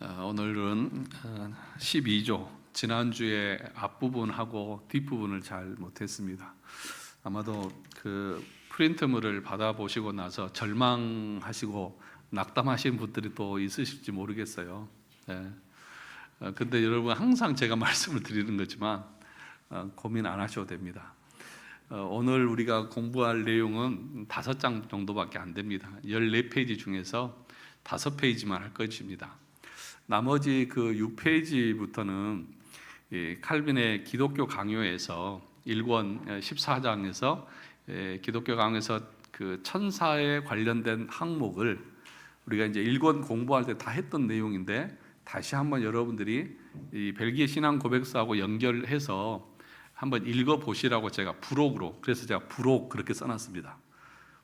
오늘은 12조 지난주에 앞부분하고 뒷부분을 잘 못했습니다. 아마도 그 프린트물을 받아보시고 나서 절망하시고 낙담하신 분들이 또 있으실지 모르겠어요. 근데 여러분, 항상 제가 말씀을 드리는 거지만 고민 안 하셔도 됩니다. 오늘 우리가 공부할 내용은 5장 정도밖에 안 됩니다. 14페이지 중에서 5페이지만 할 것입니다. 나머지 그 6페이지부터는 칼빈의 기독교 강요에서 1권 14장에서 기독교 강요에서 그 천사에 관련된 항목을 우리가 이제 1권 공부할 때 다 했던 내용인데, 다시 한번 여러분들이 이 벨기에 신앙 고백서하고 연결해서 한번 읽어 보시라고 제가 부록으로, 그래서 제가 부록 그렇게 써놨습니다.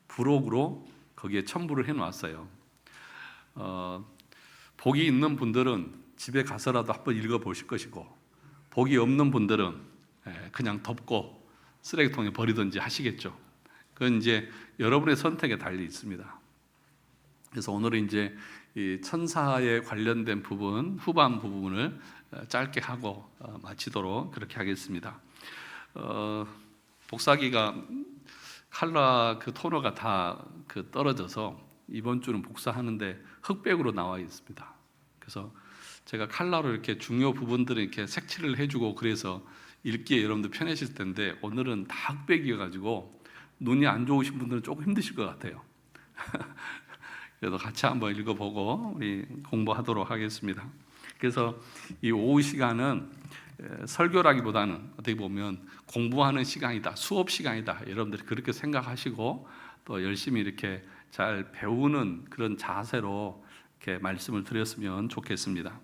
부록으로 거기에 첨부를 해놨어요. 복이 있는 분들은 집에 가서라도 한번 읽어 보실 것이고, 복이 없는 분들은 그냥 덮고 쓰레기통에 버리든지 하시겠죠. 그건 이제 여러분의 선택에 달려 있습니다. 그래서 오늘은 이제 이 천사에 관련된 부분, 후반 부분을 짧게 하고 마치도록 그렇게 하겠습니다. 복사기가 칼라 그 토너가 다 그 떨어져서 이번 주는 복사하는데 흑백으로 나와 있습니다. 그래서 제가 칼라로 이렇게 중요 부분들을 이렇게 색칠을 해주고 그래서 읽기에 여러분들 편하실 텐데, 오늘은 다 흑백이어가지고 눈이 안 좋으신 분들은 조금 힘드실 것 같아요. 그래도 같이 한번 읽어보고 우리 공부하도록 하겠습니다. 그래서 이 오후 시간은 설교라기보다는 어떻게 보면 공부하는 시간이다, 수업 시간이다, 여러분들이 그렇게 생각하시고 또 열심히 이렇게 잘 배우는 그런 자세로 이렇게 말씀을 드렸으면 좋겠습니다.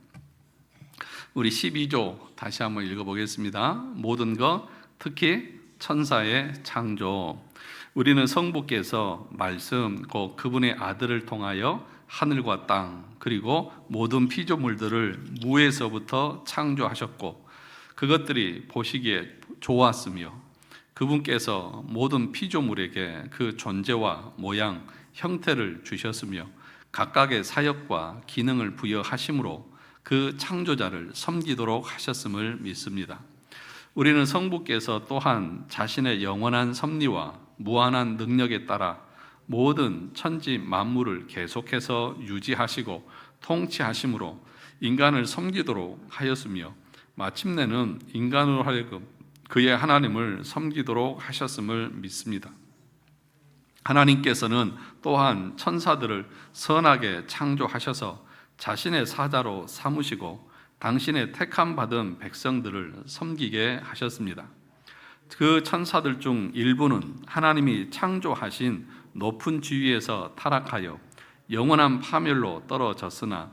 우리 12조 다시 한번 읽어보겠습니다. 모든 것, 특히 천사의 창조. 우리는 성부께서 말씀, 곧 그분의 아들을 통하여 하늘과 땅, 그리고 모든 피조물들을 무에서부터 창조하셨고, 그것들이 보시기에 좋았으며, 그분께서 모든 피조물에게 그 존재와 모양, 형태를 주셨으며 각각의 사역과 기능을 부여하심으로 그 창조자를 섬기도록 하셨음을 믿습니다. 우리는 성부께서 또한 자신의 영원한 섭리와 무한한 능력에 따라 모든 천지 만물을 계속해서 유지하시고 통치하심으로 인간을 섬기도록 하였으며, 마침내는 인간으로 하여금 그의 하나님을 섬기도록 하셨음을 믿습니다. 하나님께서는 또한 천사들을 선하게 창조하셔서 자신의 사자로 삼으시고 당신의 택함 받은 백성들을 섬기게 하셨습니다. 그 천사들 중 일부는 하나님이 창조하신 높은 지위에서 타락하여 영원한 파멸로 떨어졌으나,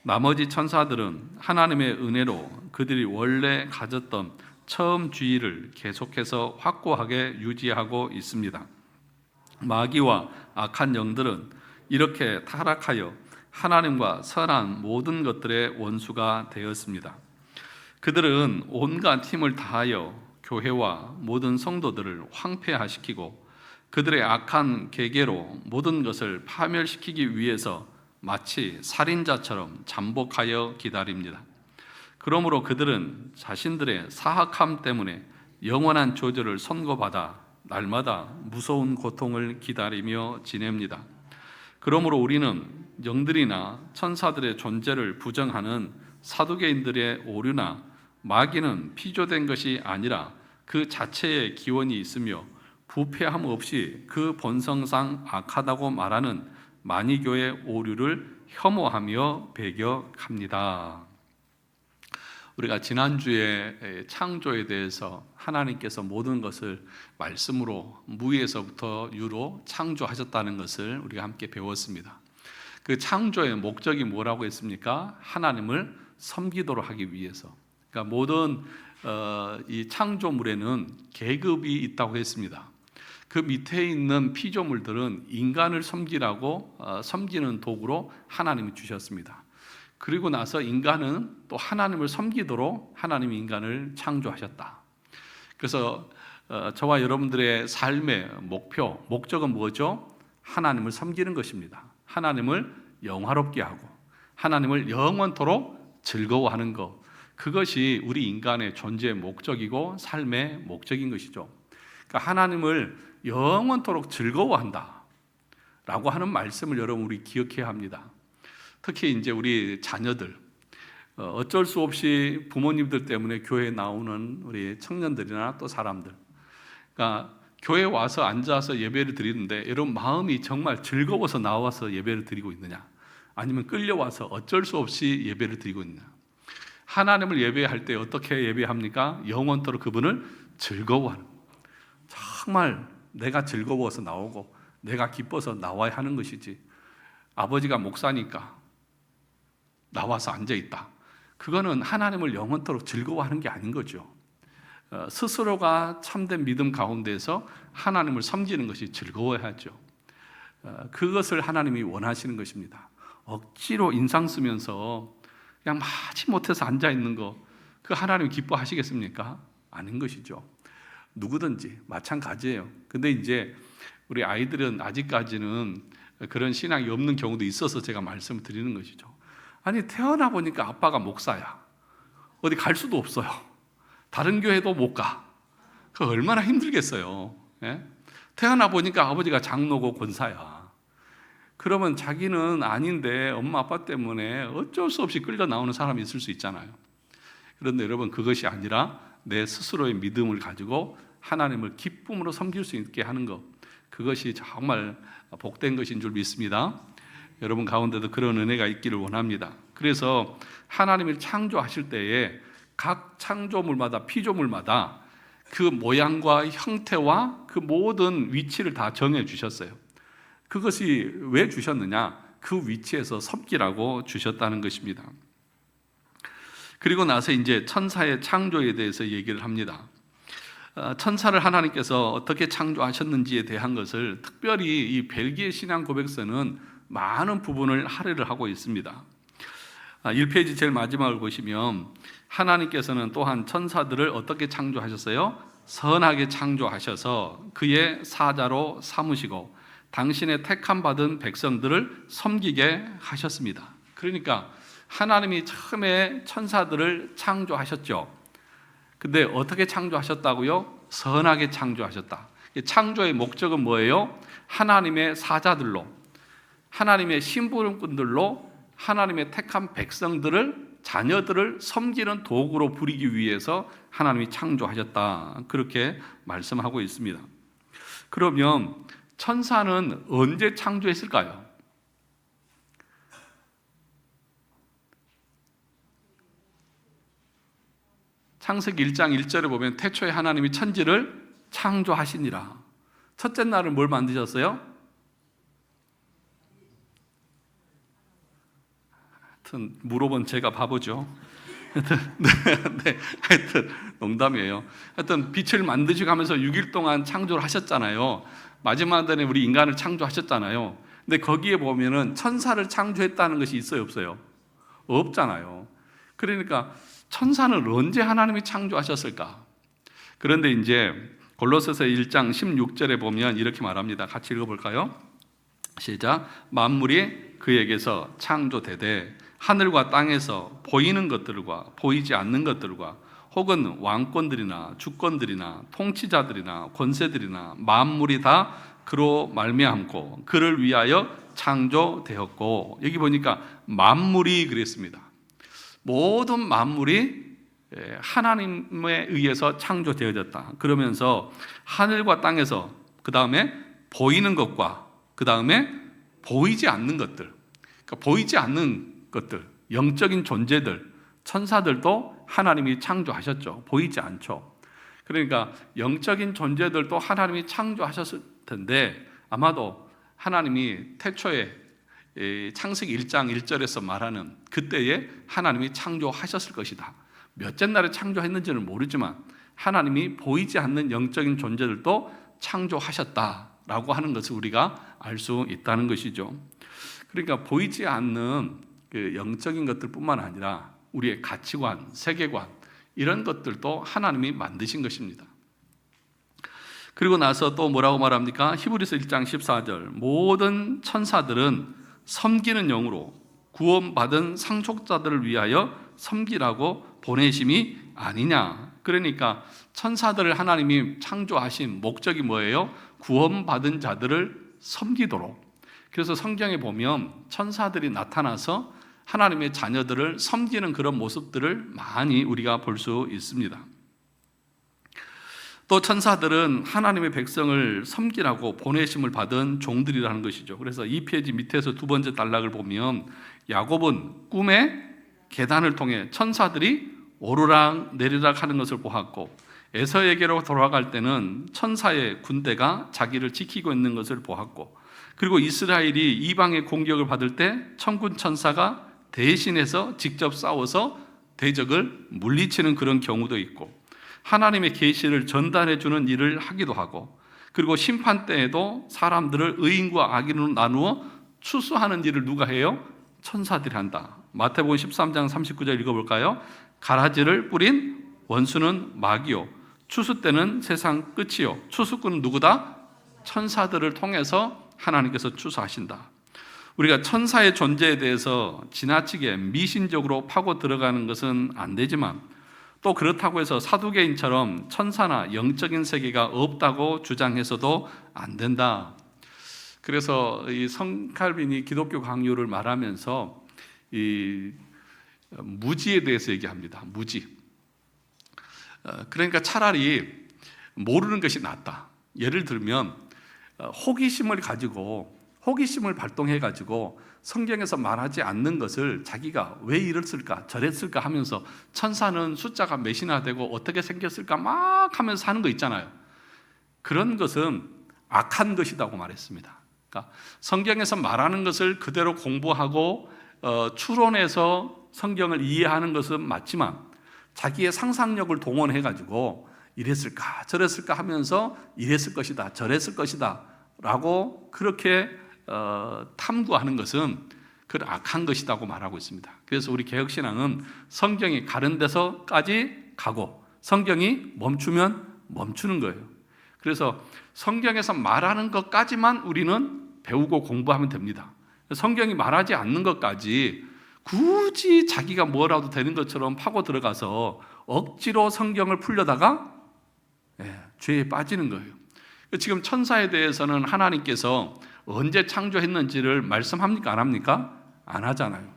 나머지 천사들은 하나님의 은혜로 그들이 원래 가졌던 처음 지위를 계속해서 확고하게 유지하고 있습니다. 마귀와 악한 영들은 이렇게 타락하여 하나님과 선한 모든 것들의 원수가 되었습니다. 그들은 온갖 힘을 다하여 교회와 모든 성도들을 황폐화시키고 그들의 악한 계계로 모든 것을 파멸시키기 위해서 마치 살인자처럼 잠복하여 기다립니다. 그러므로 그들은 자신들의 사악함 때문에 영원한 저주를 선고받아 날마다 무서운 고통을 기다리며 지냅니다. 그러므로 우리는 영들이나 천사들의 존재를 부정하는 사두개인들의 오류나 마귀는 피조된 것이 아니라 그 자체의 기원이 있으며 부패함 없이 그 본성상 악하다고 말하는 마니교의 오류를 혐오하며 배격합니다. 우리가 지난주에 창조에 대해서 하나님께서 모든 것을 말씀으로 무에서부터 유로 창조하셨다는 것을 우리가 함께 배웠습니다. 그 창조의 목적이 뭐라고 했습니까? 하나님을 섬기도록 하기 위해서. 그러니까 모든 이 창조물에는 계급이 있다고 했습니다. 그 밑에 있는 피조물들은 인간을 섬기라고 섬기는 도구로 하나님이 주셨습니다. 그리고 나서 인간은 또 하나님을 섬기도록 하나님이 인간을 창조하셨다. 그래서 저와 여러분들의 삶의 목적은 뭐죠? 하나님을 섬기는 것입니다. 하나님을 영화롭게 하고 하나님을 영원토록 즐거워하는 것, 그것이 우리 인간의 존재의 목적이고 삶의 목적인 것이죠. 그러니까 하나님을 영원토록 즐거워한다 라고 하는 말씀을 여러분 우리 기억해야 합니다. 특히 이제 우리 자녀들, 어쩔 수 없이 부모님들 때문에 교회에 나오는 우리 청년들이나 또 사람들, 그러니까 교회에 와서 앉아서 예배를 드리는데 여러분 마음이 정말 즐거워서 나와서 예배를 드리고 있느냐, 아니면 끌려와서 어쩔 수 없이 예배를 드리고 있느냐. 하나님을 예배할 때 어떻게 예배합니까? 영원토록 그분을 즐거워하는, 정말 내가 즐거워서 나오고 내가 기뻐서 나와야 하는 것이지, 아버지가 목사니까 나와서 앉아있다, 그거는 하나님을 영원토록 즐거워하는 게 아닌 거죠. 스스로가 참된 믿음 가운데서 하나님을 섬기는 것이 즐거워야죠. 그것을 하나님이 원하시는 것입니다. 억지로 인상 쓰면서 그냥 마지 못해서 앉아있는 거, 그 하나님 기뻐하시겠습니까? 아닌 것이죠. 누구든지 마찬가지예요. 근데 이제 우리 아이들은 아직까지는 그런 신앙이 없는 경우도 있어서 제가 말씀을 드리는 것이죠. 아니, 태어나 보니까 아빠가 목사야, 어디 갈 수도 없어요, 다른 교회도 못 가, 그 얼마나 힘들겠어요. 예? 태어나 보니까 아버지가 장로고 권사야. 그러면 자기는 아닌데 엄마 아빠 때문에 어쩔 수 없이 끌려 나오는 사람이 있을 수 있잖아요. 그런데 여러분, 그것이 아니라 내 스스로의 믿음을 가지고 하나님을 기쁨으로 섬길 수 있게 하는 것, 그것이 정말 복된 것인 줄 믿습니다. 여러분 가운데도 그런 은혜가 있기를 원합니다. 그래서 하나님이 창조하실 때에 각 창조물마다, 피조물마다 그 모양과 형태와 그 모든 위치를 다 정해 주셨어요. 그것이 왜 주셨느냐? 그 위치에서 섬기라고 주셨다는 것입니다. 그리고 나서 이제 천사의 창조에 대해서 얘기를 합니다. 천사를 하나님께서 어떻게 창조하셨는지에 대한 것을 특별히 이 벨기에 신앙 고백서는 많은 부분을 할애를 하고 있습니다. 1페이지 제일 마지막을 보시면 하나님께서는 또한 천사들을 어떻게 창조하셨어요? 선하게 창조하셔서 그의 사자로 삼으시고 당신의 택함 받은 백성들을 섬기게 하셨습니다. 그러니까 하나님이 처음에 천사들을 창조하셨죠. 근데 어떻게 창조하셨다고요? 선하게 창조하셨다. 창조의 목적은 뭐예요? 하나님의 사자들로, 하나님의 심부름꾼들로 하나님의 택한 백성들을, 자녀들을 섬기는 도구로 부리기 위해서 하나님이 창조하셨다, 그렇게 말씀하고 있습니다. 그러면 천사는 언제 창조했을까요? 창세기 1장 1절에 보면 태초에 하나님이 천지를 창조하시니라. 첫째 날은 뭘 만드셨어요? 하여튼 물어본 제가 바보죠. 하여튼 농담이에요. 하여튼 빛을 만드시고 하면서 6일 동안 창조를 하셨잖아요. 마지막 날에 우리 인간을 창조하셨잖아요. 근데 거기에 보면은 천사를 창조했다는 것이 있어요, 없어요? 없잖아요. 그러니까 천사는 언제 하나님이 창조하셨을까? 그런데 이제 골로새서 1장 16절에 보면 이렇게 말합니다. 같이 읽어볼까요? 시작. 만물이 그에게서 창조되되 하늘과 땅에서 보이는 것들과 보이지 않는 것들과 혹은 왕권들이나 주권들이나 통치자들이나 권세들이나 만물이 다 그로 말미암고 그를 위하여 창조되었고, 여기 보니까 만물이 그랬습니다. 모든 만물이 하나님에 의해서 창조되어졌다. 그러면서 하늘과 땅에서, 그 다음에 보이는 것과 그 다음에 보이지 않는 것들, 그러니까 보이지 않는 것들, 영적인 존재들, 천사들도 하나님이 창조하셨죠. 보이지 않죠. 그러니까 영적인 존재들도 하나님이 창조하셨을 텐데, 아마도 하나님이 태초에 창세기 1장 1절에서 말하는 그때에 하나님이 창조하셨을 것이다. 몇째 날에 창조했는지는 모르지만 하나님이 보이지 않는 영적인 존재들도 창조하셨다라고 하는 것을 우리가 알 수 있다는 것이죠. 그러니까 보이지 않는 그 영적인 것들뿐만 아니라 우리의 가치관, 세계관, 이런 것들도 하나님이 만드신 것입니다. 그리고 나서 또 뭐라고 말합니까? 히브리서 1장 14절, 모든 천사들은 섬기는 영으로 구원받은 상속자들을 위하여 섬기라고 보내심이 아니냐. 그러니까 천사들을 하나님이 창조하신 목적이 뭐예요? 구원받은 자들을 섬기도록. 그래서 성경에 보면 천사들이 나타나서 하나님의 자녀들을 섬기는 그런 모습들을 많이 우리가 볼 수 있습니다. 또 천사들은 하나님의 백성을 섬기라고 보내심을 받은 종들이라는 것이죠. 그래서 이 페이지 밑에서 두 번째 단락을 보면 야곱은 꿈에 계단을 통해 천사들이 오르락 내리락 하는 것을 보았고, 에서에게로 돌아갈 때는 천사의 군대가 자기를 지키고 있는 것을 보았고, 그리고 이스라엘이 이방의 공격을 받을 때 천군 천사가 대신해서 직접 싸워서 대적을 물리치는 그런 경우도 있고, 하나님의 계시를 전달해 주는 일을 하기도 하고, 그리고 심판 때에도 사람들을 의인과 악인으로 나누어 추수하는 일을 누가 해요? 천사들이 한다. 마태복음 13장 39절 읽어볼까요? 가라지를 뿌린 원수는 마귀요, 추수 때는 세상 끝이요, 추수꾼은 누구다? 천사들을 통해서 하나님께서 추수하신다. 우리가 천사의 존재에 대해서 지나치게 미신적으로 파고 들어가는 것은 안 되지만, 또 그렇다고 해서 사두개인처럼 천사나 영적인 세계가 없다고 주장해서도 안 된다. 그래서 이 성칼빈이 기독교 강요를 말하면서 이 무지에 대해서 얘기합니다. 무지. 그러니까 차라리 모르는 것이 낫다. 예를 들면 호기심을 발동해 가지고 성경에서 말하지 않는 것을 자기가 왜 이랬을까 저랬을까 하면서 천사는 숫자가 몇이나 되고 어떻게 생겼을까 막 하면서 하는 거 있잖아요. 그런 것은 악한 것이라고 말했습니다. 그러니까 성경에서 말하는 것을 그대로 공부하고 추론해서 성경을 이해하는 것은 맞지만, 자기의 상상력을 동원해 가지고 이랬을까 저랬을까 하면서 이랬을 것이다 저랬을 것이다 라고 그렇게 탐구하는 것은 그 악한 것이라고 말하고 있습니다. 그래서 우리 개혁신앙은 성경이 가는 데서까지 가고 성경이 멈추면 멈추는 거예요. 그래서 성경에서 말하는 것까지만 우리는 배우고 공부하면 됩니다. 성경이 말하지 않는 것까지 굳이 자기가 뭐라도 되는 것처럼 파고 들어가서 억지로 성경을 풀려다가 죄에 빠지는 거예요. 지금 천사에 대해서는 하나님께서 언제 창조했는지를 말씀합니까? 안 합니까? 안 하잖아요.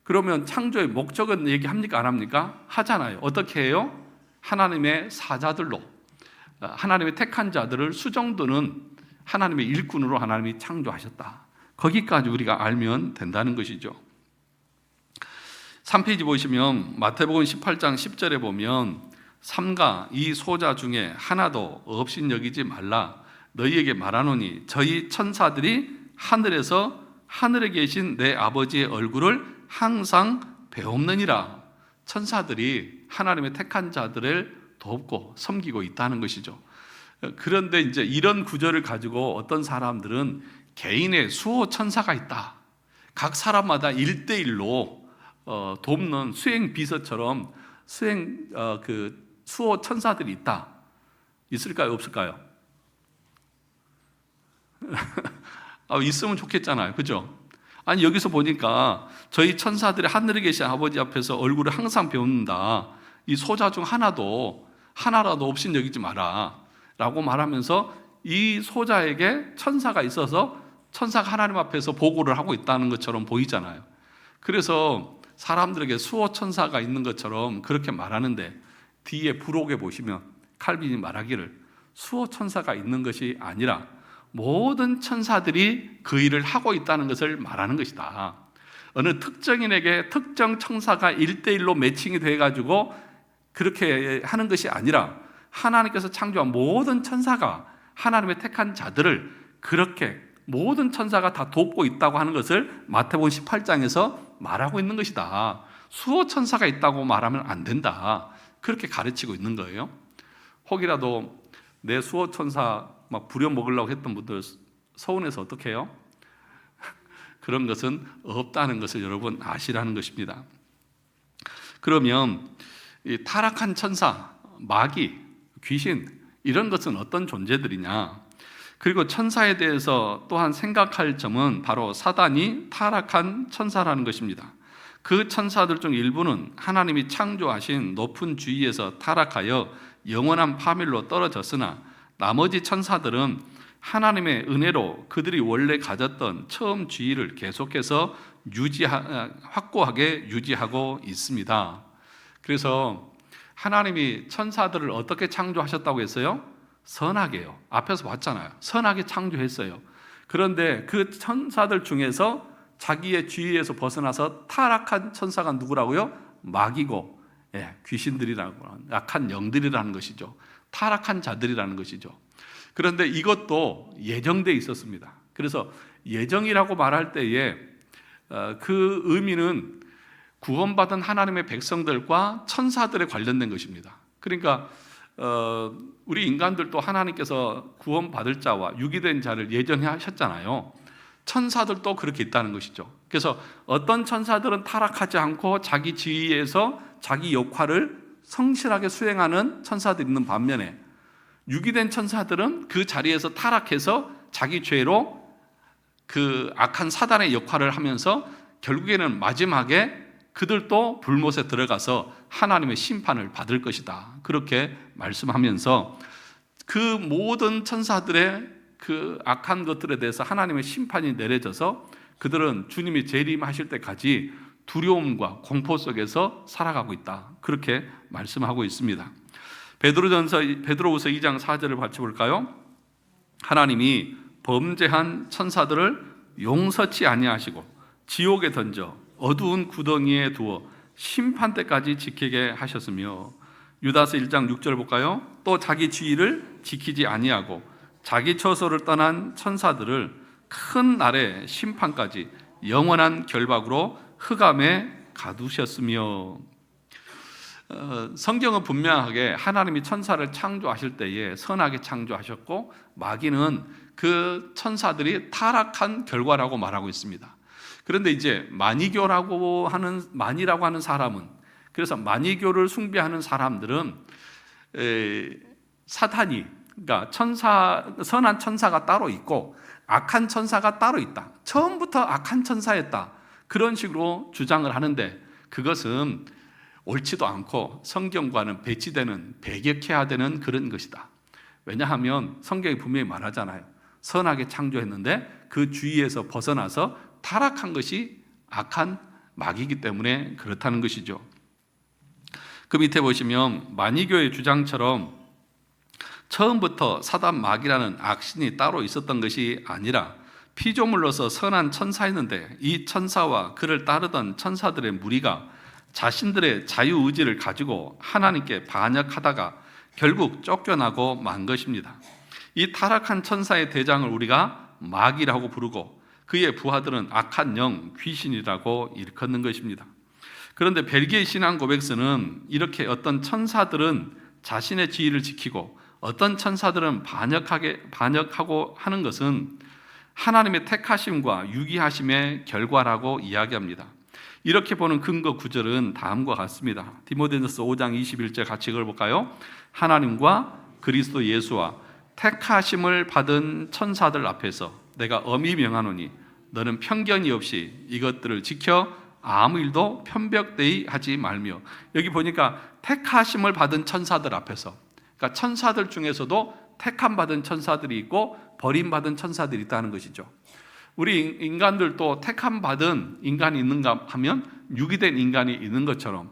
그러면 창조의 목적은 얘기합니까? 안 합니까? 하잖아요. 어떻게 해요? 하나님의 사자들로, 하나님의 택한 자들을 수정드는 하나님의 일꾼으로 하나님이 창조하셨다. 거기까지 우리가 알면 된다는 것이죠. 3페이지 보시면 마태복음 18장 10절에 보면 삼가 이 소자 중에 하나도 없인 여기지 말라. 너희에게 말하노니 저희 천사들이 하늘에서 하늘에 계신 내 아버지의 얼굴을 항상 배옵느니라. 천사들이 하나님의 택한 자들을 돕고 섬기고 있다는 것이죠. 그런데 이제 이런 구절을 가지고 어떤 사람들은 개인의 수호 천사가 있다. 각 사람마다 1대1로 돕는 수행 비서처럼 수호 천사들이 있다. 있을까요? 없을까요? 있으면 좋겠잖아요. 그죠? 아니, 여기서 보니까 저희 천사들이 하늘에 계신 아버지 앞에서 얼굴을 항상 배운다. 이 소자 중 하나라도 없인 여기지 마라. 라고 말하면서 이 소자에게 천사가 있어서 천사가 하나님 앞에서 보고를 하고 있다는 것처럼 보이잖아요. 그래서 사람들에게 수호 천사가 있는 것처럼 그렇게 말하는데, 뒤에 부록에 보시면 칼빈이 말하기를 수호 천사가 있는 것이 아니라 모든 천사들이 그 일을 하고 있다는 것을 말하는 것이다. 어느 특정인에게 특정 천사가 1대1로 매칭이 돼가지고 그렇게 하는 것이 아니라 하나님께서 창조한 모든 천사가 하나님의 택한 자들을 그렇게 모든 천사가 다 돕고 있다고 하는 것을 마태복음 18장에서 말하고 있는 것이다. 수호 천사가 있다고 말하면 안 된다. 그렇게 가르치고 있는 거예요. 혹이라도 내 수호 천사 막 부려먹으려고 했던 분들 서운해서 어떻게 해요? 그런 것은 없다는 것을 여러분 아시라는 것입니다. 그러면 이 타락한 천사, 마귀, 귀신 이런 것은 어떤 존재들이냐? 그리고 천사에 대해서 또한 생각할 점은 바로 사단이 타락한 천사라는 것입니다. 그 천사들 중 일부는 하나님이 창조하신 높은 주위에서 타락하여 영원한 파멸로 떨어졌으나 나머지 천사들은 하나님의 은혜로 그들이 원래 가졌던 처음 주위를 계속해서 확고하게 유지하고 있습니다. 그래서 하나님이 천사들을 어떻게 창조하셨다고 했어요? 선하게요. 앞에서 봤잖아요. 선하게 창조했어요. 그런데 그 천사들 중에서 자기의 주위에서 벗어나서 타락한 천사가 누구라고요? 마귀고, 귀신들이라고, 약한 영들이라는 것이죠. 타락한 자들이라는 것이죠. 그런데 이것도 예정되어 있었습니다. 그래서 예정이라고 말할 때에 그 의미는 구원받은 하나님의 백성들과 천사들에 관련된 것입니다. 그러니까 우리 인간들도 하나님께서 구원받을 자와 유기된 자를 예정하셨잖아요. 천사들도 그렇게 있다는 것이죠. 그래서 어떤 천사들은 타락하지 않고 자기 지위에서 자기 역할을 성실하게 수행하는 천사들이 있는 반면에 유기된 천사들은 그 자리에서 타락해서 자기 죄로 그 악한 사단의 역할을 하면서 결국에는 마지막에 그들도 불못에 들어가서 하나님의 심판을 받을 것이다. 그렇게 말씀하면서 그 모든 천사들의 그 악한 것들에 대해서 하나님의 심판이 내려져서 그들은 주님이 재림하실 때까지 두려움과 공포 속에서 살아가고 있다. 그렇게 말씀하고 있습니다. 베드로후서 2장 4절을 같이 볼까요? 하나님이 범죄한 천사들을 용서치 아니하시고 지옥에 던져 어두운 구덩이에 두어 심판 때까지 지키게 하셨으며, 유다서 1장 6절 볼까요? 또 자기 지위를 지키지 아니하고 자기 처소를 떠난 천사들을 큰 날의 심판까지 영원한 결박으로 흑암에 가두셨으며. 성경은 분명하게 하나님이 천사를 창조하실 때에 선하게 창조하셨고 마귀는 그 천사들이 타락한 결과라고 말하고 있습니다. 그런데 이제 만이라고 하는 사람은, 그래서 만이교를 숭배하는 사람들은 사탄이, 그러니까 선한 천사가 따로 있고 악한 천사가 따로 있다, 처음부터 악한 천사였다, 그런 식으로 주장을 하는데 그것은 옳지도 않고 성경과는 배치되는, 배격해야 되는 그런 것이다. 왜냐하면 성경이 분명히 말하잖아요. 선하게 창조했는데 그 주위에서 벗어나서 타락한 것이 악한 마귀이기 때문에 그렇다는 것이죠. 그 밑에 보시면 만이교의 주장처럼 처음부터 사단 마귀라는 악신이 따로 있었던 것이 아니라 피조물로서 선한 천사였는데 이 천사와 그를 따르던 천사들의 무리가 자신들의 자유의지를 가지고 하나님께 반역하다가 결국 쫓겨나고 만 것입니다. 이 타락한 천사의 대장을 우리가 마귀라고 부르고 그의 부하들은 악한 영, 귀신이라고 일컫는 것입니다. 그런데 벨기에 신앙 고백서는 이렇게 어떤 천사들은 자신의 지위를 지키고 어떤 천사들은 반역하고 하는 것은 하나님의 택하심과 유기하심의 결과라고 이야기합니다. 이렇게 보는 근거 구절은 다음과 같습니다. 디모데전서 5장 21절 같이 읽어볼까요? 하나님과 그리스도 예수와 택하심을 받은 천사들 앞에서 내가 엄히 명하노니 너는 편견이 없이 이것들을 지켜 아무 일도 편벽되이 하지 말며. 여기 보니까 택하심을 받은 천사들 앞에서, 그러니까 천사들 중에서도 택함 받은 천사들이 있고 버림받은 천사들이 있다는 것이죠. 우리 인간들도 택함 받은 인간이 있는가 하면 유기된 인간이 있는 것처럼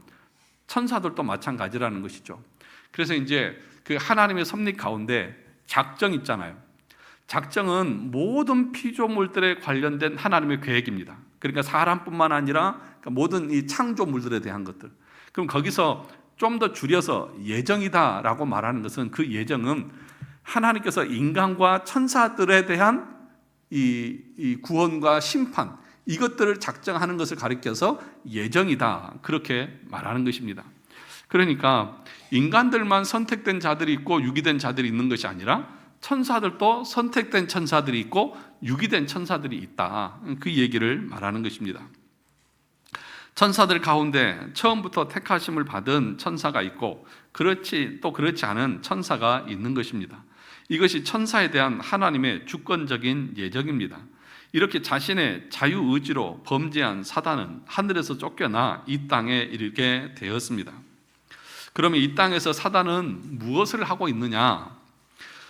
천사들도 마찬가지라는 것이죠. 그래서 이제 그 하나님의 섭리 가운데 작정 있잖아요. 작정은 모든 피조물들에 관련된 하나님의 계획입니다. 그러니까 사람뿐만 아니라 모든 이 창조물들에 대한 것들. 그럼 거기서 좀 더 줄여서 예정이다라고 말하는 것은 그 예정은 하나님께서 인간과 천사들에 대한 이 구원과 심판, 이것들을 작정하는 것을 가리켜서 예정이다, 그렇게 말하는 것입니다. 그러니까 인간들만 선택된 자들이 있고 유기된 자들이 있는 것이 아니라 천사들도 선택된 천사들이 있고 유기된 천사들이 있다, 그 얘기를 말하는 것입니다. 천사들 가운데 처음부터 택하심을 받은 천사가 있고 그렇지 않은 천사가 있는 것입니다. 이것이 천사에 대한 하나님의 주권적인 예정입니다. 이렇게 자신의 자유의지로 범죄한 사단은 하늘에서 쫓겨나 이 땅에 이르게 되었습니다. 그러면 이 땅에서 사단은 무엇을 하고 있느냐?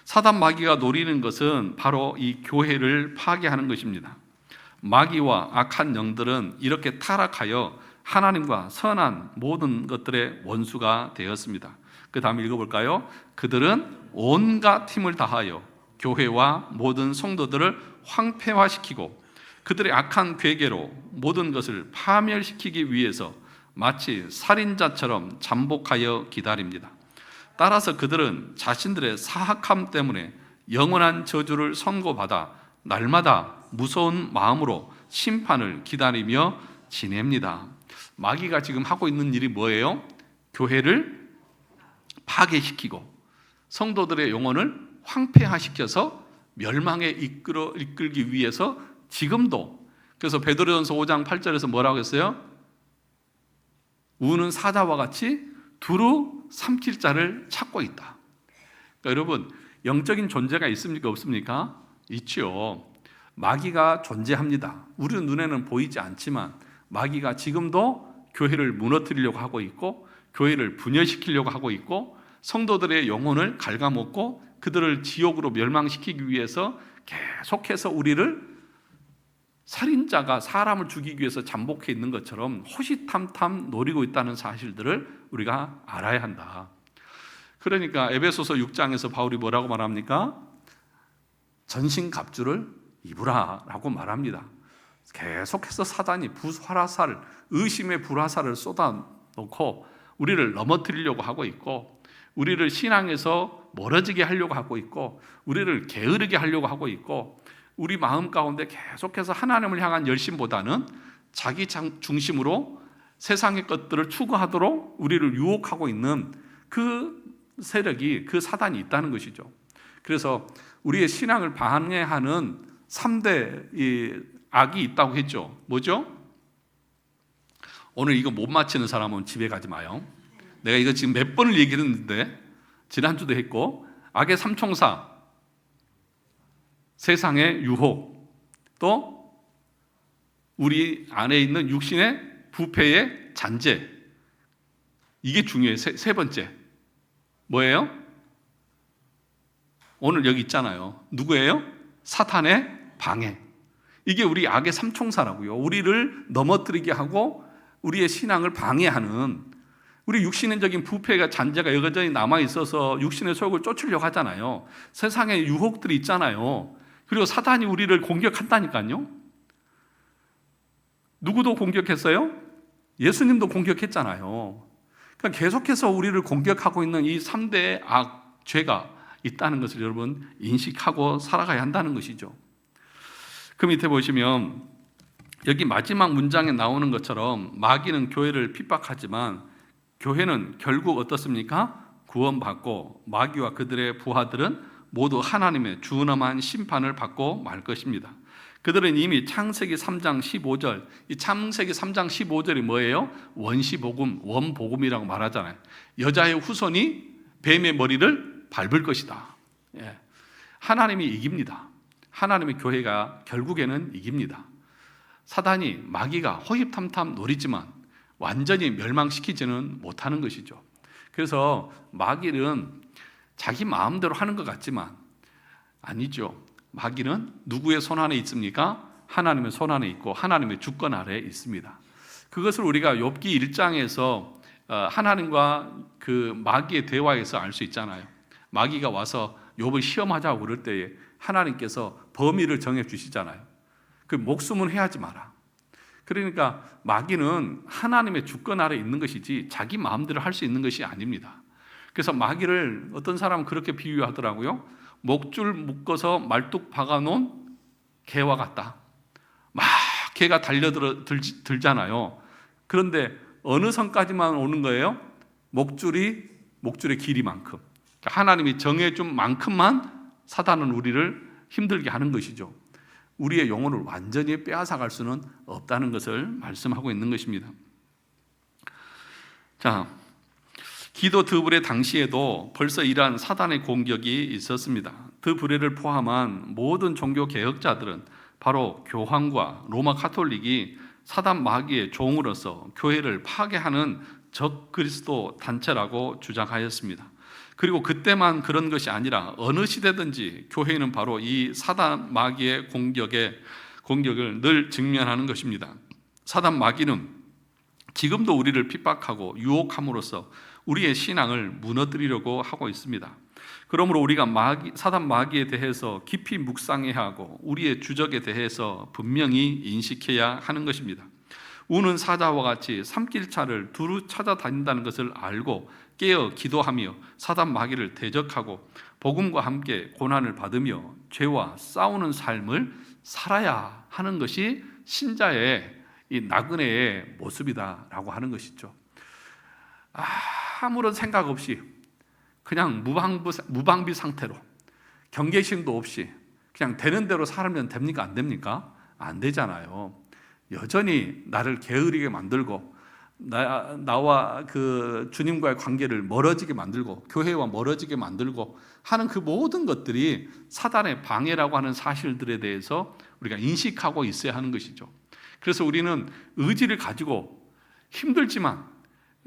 사단 마귀가 노리는 것은 바로 이 교회를 파괴하는 것입니다. 마귀와 악한 영들은 이렇게 타락하여 하나님과 선한 모든 것들의 원수가 되었습니다. 그 다음에 읽어볼까요? 그들은 온갖 힘을 다하여 교회와 모든 성도들을 황폐화시키고 그들의 악한 괴계로 모든 것을 파멸시키기 위해서 마치 살인자처럼 잠복하여 기다립니다. 따라서 그들은 자신들의 사악함 때문에 영원한 저주를 선고받아 날마다 무서운 마음으로 심판을 기다리며 지냅니다. 마귀가 지금 하고 있는 일이 뭐예요? 교회를 파괴시키고 성도들의 영혼을 황폐화시켜서 멸망에 이끌기 위해서 지금도, 그래서 베드로전서 5장 8절에서 뭐라고 했어요? 우는 사자와 같이 두루 삼킬 자를 찾고 있다. 그러니까 여러분, 영적인 존재가 있습니까? 없습니까? 있죠. 마귀가 존재합니다. 우리 눈에는 보이지 않지만 마귀가 지금도 교회를 무너뜨리려고 하고 있고 교회를 분열시키려고 하고 있고 성도들의 영혼을 갉아먹고 그들을 지옥으로 멸망시키기 위해서 계속해서 우리를 살인자가 사람을 죽이기 위해서 잠복해 있는 것처럼 호시탐탐 노리고 있다는 사실들을 우리가 알아야 한다. 그러니까 에베소서 6장에서 바울이 뭐라고 말합니까? 전신갑주를 입으라 라고 말합니다. 계속해서 사단이 불화살, 의심의 불화살을 쏟아놓고 우리를 넘어뜨리려고 하고 있고 우리를 신앙에서 멀어지게 하려고 하고 있고 우리를 게으르게 하려고 하고 있고 우리 마음 가운데 계속해서 하나님을 향한 열심보다는 자기 중심으로 세상의 것들을 추구하도록 우리를 유혹하고 있는 그 세력이, 그 사단이 있다는 것이죠. 그래서 우리의 신앙을 방해하는 3대 악이 있다고 했죠. 뭐죠? 오늘 이거 못 맞히는 사람은 집에 가지 마요. 내가 이거 지금 몇 번을 얘기했는데 지난주도 했고, 악의 삼총사, 세상의 유혹, 또 우리 안에 있는 육신의 부패의 잔재, 이게 중요해요. 세 번째 뭐예요? 오늘 여기 있잖아요. 누구예요? 사탄의 방해. 이게 우리 악의 삼총사라고요. 우리를 넘어뜨리게 하고 우리의 신앙을 방해하는, 우리 육신적인 부패가 잔재가 여전히 남아있어서 육신의 소욕을 쫓으려고 하잖아요. 세상에 유혹들이 있잖아요. 그리고 사단이 우리를 공격한다니까요. 누구도 공격했어요? 예수님도 공격했잖아요. 그러니까 계속해서 우리를 공격하고 있는 이 3대의 악, 죄가 있다는 것을 여러분 인식하고 살아가야 한다는 것이죠. 그 밑에 보시면 여기 마지막 문장에 나오는 것처럼 마귀는 교회를 핍박하지만 교회는 결국 어떻습니까? 구원받고 마귀와 그들의 부하들은 모두 하나님의 준엄한 심판을 받고 말 것입니다. 그들은 이미 창세기 3장 15절, 이 창세기 3장 15절이 뭐예요? 원시복음, 원복음이라고 말하잖아요. 여자의 후손이 뱀의 머리를 밟을 것이다. 예. 하나님이 이깁니다. 하나님의 교회가 결국에는 이깁니다. 사단이, 마귀가 호입탐탐 노리지만 완전히 멸망시키지는 못하는 것이죠. 그래서 마귀는 자기 마음대로 하는 것 같지만 아니죠. 마귀는 누구의 손 안에 있습니까? 하나님의 손 안에 있고 하나님의 주권 아래에 있습니다. 그것을 우리가 욥기 1장에서 하나님과 그 마귀의 대화에서 알 수 있잖아요. 마귀가 와서 욥을 시험하자고 그럴 때에 하나님께서 범위를 정해 주시잖아요. 그 목숨은 해하지 마라. 그러니까 마귀는 하나님의 주권 아래에 있는 것이지 자기 마음대로 할 수 있는 것이 아닙니다. 그래서 마귀를 어떤 사람은 그렇게 비유하더라고요. 목줄 묶어서 말뚝 박아놓은 개와 같다. 막 개가 달려들잖아요. 그런데 어느 선까지만 오는 거예요? 목줄의 길이만큼. 그러니까 하나님이 정해준 만큼만 사단은 우리를 힘들게 하는 것이죠. 우리의 영혼을 완전히 빼앗아갈 수는 없다는 것을 말씀하고 있는 것입니다. 자, 기도 드부레 당시에도 벌써 이러한 사단의 공격이 있었습니다. 드부레를 포함한 모든 종교 개혁자들은 바로 교황과 로마 카톨릭이 사단 마귀의 종으로서 교회를 파괴하는 적 그리스도 단체라고 주장하였습니다. 그리고 그때만 그런 것이 아니라 어느 시대든지 교회는 바로 이 사단 마귀의 공격을 늘 직면하는 것입니다. 사단 마귀는 지금도 우리를 핍박하고 유혹함으로써 우리의 신앙을 무너뜨리려고 하고 있습니다. 그러므로 우리가 사단 마귀에 대해서 깊이 묵상해야 하고 우리의 주적에 대해서 분명히 인식해야 하는 것입니다. 우는 사자와 같이 산길차를 두루 찾아다닌다는 것을 알고 깨어 기도하며 사단 마귀를 대적하고 복음과 함께 고난을 받으며 죄와 싸우는 삶을 살아야 하는 것이 신자의 이 나그네의 모습이다라고 하는 것이죠. 아무런 생각 없이 그냥 무방비 상태로 경계심도 없이 그냥 되는 대로 살면 됩니까? 안 됩니까? 안 되잖아요. 여전히 나를 게으르게 만들고 나와 그 주님과의 관계를 멀어지게 만들고 교회와 멀어지게 만들고 하는 그 모든 것들이 사단의 방해라고 하는 사실들에 대해서 우리가 인식하고 있어야 하는 것이죠. 그래서 우리는 의지를 가지고 힘들지만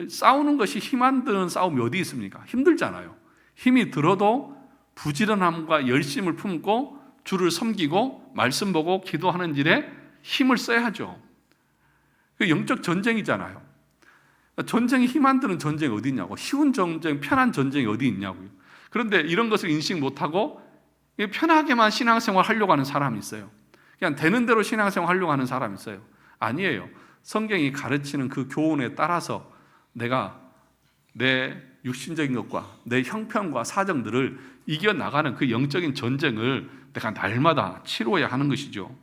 싸우는 것이 힘 안 드는 싸움이 어디 있습니까? 힘들잖아요. 힘이 들어도 부지런함과 열심을 품고 주를 섬기고 말씀 보고 기도하는 일에 힘을 써야죠. 영적 전쟁이잖아요. 전쟁이 힘 안 드는 전쟁이 어디 있냐고. 쉬운 전쟁, 편한 전쟁이 어디 있냐고요. 그런데 이런 것을 인식 못하고 편하게만 신앙생활 하려고 하는 사람이 있어요. 그냥 되는 대로 신앙생활 하려고 하는 사람이 있어요. 아니에요. 성경이 가르치는 그 교훈에 따라서 내가 내 육신적인 것과 내 형편과 사정들을 이겨나가는 그 영적인 전쟁을 내가 날마다 치루어야 하는 것이죠.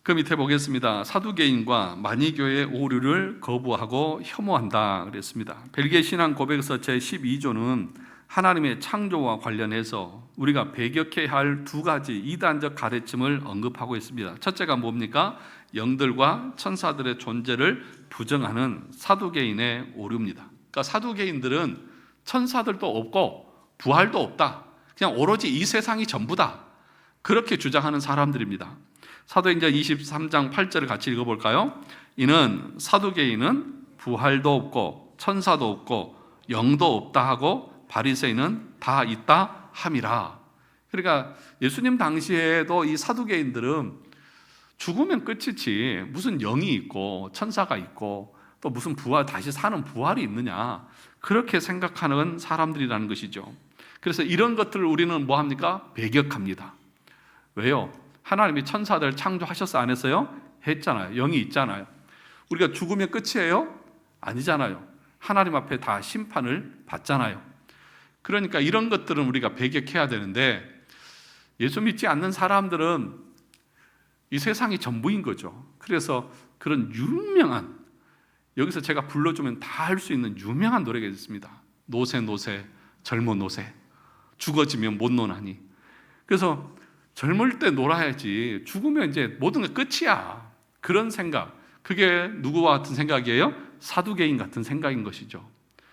그 밑에 보겠습니다. 사두개인과 마니교의 오류를 거부하고 혐오한다 그랬습니다. 벨기에 신앙 고백서 제12조는 하나님의 창조와 관련해서 우리가 배격해야 할 두 가지 이단적 가르침을 언급하고 있습니다. 첫째가 뭡니까? 영들과 천사들의 존재를 부정하는 사두개인의 오류입니다. 그러니까 사두개인들은 천사들도 없고 부활도 없다. 그냥 오로지 이 세상이 전부다. 그렇게 주장하는 사람들입니다. 사도행전 23장 8절을 같이 읽어볼까요? 이는 사두개인은 부활도 없고 천사도 없고 영도 없다 하고 바리새인은 다 있다 함이라. 그러니까 예수님 당시에도 이 사두개인들은 죽으면 끝이지 무슨 영이 있고 천사가 있고 또 무슨 부활, 다시 사는 부활이 있느냐, 그렇게 생각하는 사람들이라는 것이죠. 그래서 이런 것들을 우리는 뭐 합니까? 배격합니다. 왜요? 하나님이 천사들 창조하셨어 안 했어요? 했잖아요. 영이 있잖아요. 우리가 죽으면 끝이에요? 아니잖아요. 하나님 앞에 다 심판을 받잖아요. 그러니까 이런 것들은 우리가 배격해야 되는데 예수 믿지 않는 사람들은 이 세상이 전부인 거죠. 그래서 그런 유명한, 여기서 제가 불러주면 다 할 수 있는 유명한 노래가 있습니다. 노새 노새 젊어 노새 죽어지면 못 노나니. 그래서 젊을 때 놀아야지 죽으면 이제 모든 게 끝이야. 그런 생각, 그게 누구와 같은 생각이에요? 사두개인 같은 생각인 것이죠.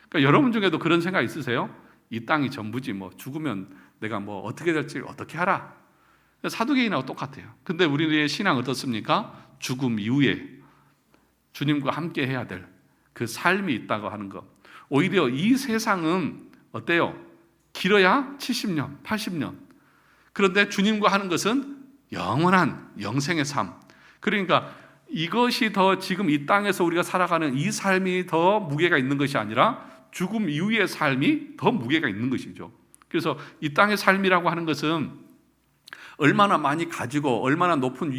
그러니까 여러분 중에도 그런 생각 있으세요? 이 땅이 전부지 뭐 죽으면 내가 뭐 어떻게 될지 어떻게 하라. 사두개인하고 똑같아요. 근데 우리의 신앙 어떻습니까? 죽음 이후에 주님과 함께 해야 될 그 삶이 있다고 하는 것. 오히려 이 세상은 어때요? 길어야 70년, 80년. 그런데 주님과 하는 것은 영원한 영생의 삶. 그러니까 이것이 더 지금 이 땅에서 우리가 살아가는 이 삶이 더 무게가 있는 것이 아니라 죽음 이후의 삶이 더 무게가 있는 것이죠. 그래서 이 땅의 삶이라고 하는 것은 얼마나 많이 가지고 얼마나 높은